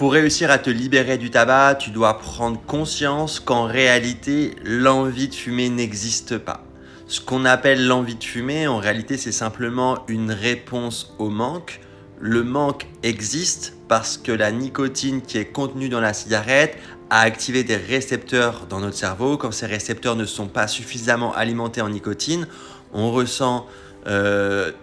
Pour réussir à te libérer du tabac, tu dois prendre conscience qu'en réalité, l'envie de fumer n'existe pas. Ce qu'on appelle l'envie de fumer, en réalité, c'est simplement une réponse au manque. Le manque existe parce que la nicotine qui est contenue dans la cigarette a activé des récepteurs dans notre cerveau. Quand ces récepteurs ne sont pas suffisamment alimentés en nicotine, on ressent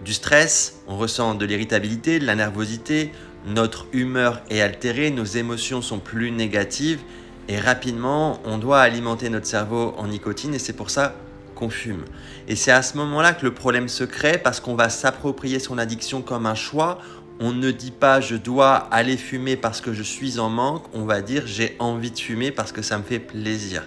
du stress, on ressent de l'irritabilité, de la nervosité, notre humeur est altérée, nos émotions sont plus négatives et rapidement, on doit alimenter notre cerveau en nicotine et c'est pour ça qu'on fume. Et c'est à ce moment-là que le problème se crée parce qu'on va s'approprier son addiction comme un choix. On ne dit pas je dois aller fumer parce que je suis en manque, on va dire j'ai envie de fumer parce que ça me fait plaisir.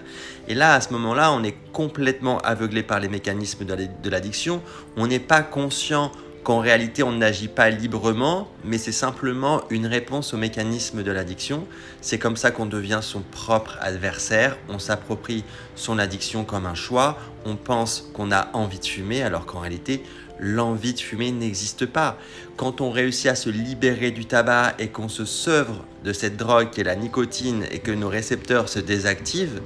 Et là, à ce moment-là, on est complètement aveuglé par les mécanismes de l'addiction. On n'est pas conscient qu'en réalité on n'agit pas librement, mais c'est simplement une réponse au mécanisme de l'addiction. C'est comme ça qu'on devient son propre adversaire, on s'approprie son addiction comme un choix, on pense qu'on a envie de fumer alors qu'en réalité l'envie de fumer n'existe pas. Quand on réussit à se libérer du tabac et qu'on se sevre de cette drogue qui est la nicotine et que nos récepteurs se désactivent,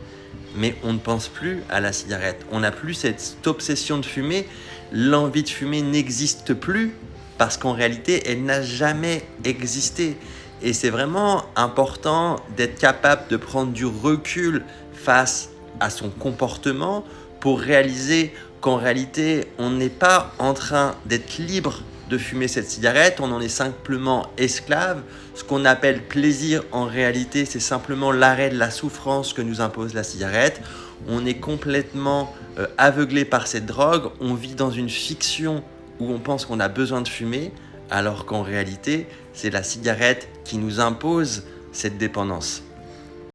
mais on ne pense plus à la cigarette. On n'a plus cette obsession de fumer. L'envie de fumer n'existe plus parce qu'en réalité, elle n'a jamais existé. Et c'est vraiment important d'être capable de prendre du recul face à son comportement pour réaliser qu'en réalité, on n'est pas en train d'être libre de fumer cette cigarette, on en est simplement esclave. Ce qu'on appelle plaisir en réalité, c'est simplement l'arrêt de la souffrance que nous impose la cigarette. On est complètement aveuglé par cette drogue, on vit dans une fiction où on pense qu'on a besoin de fumer, alors qu'en réalité, c'est la cigarette qui nous impose cette dépendance.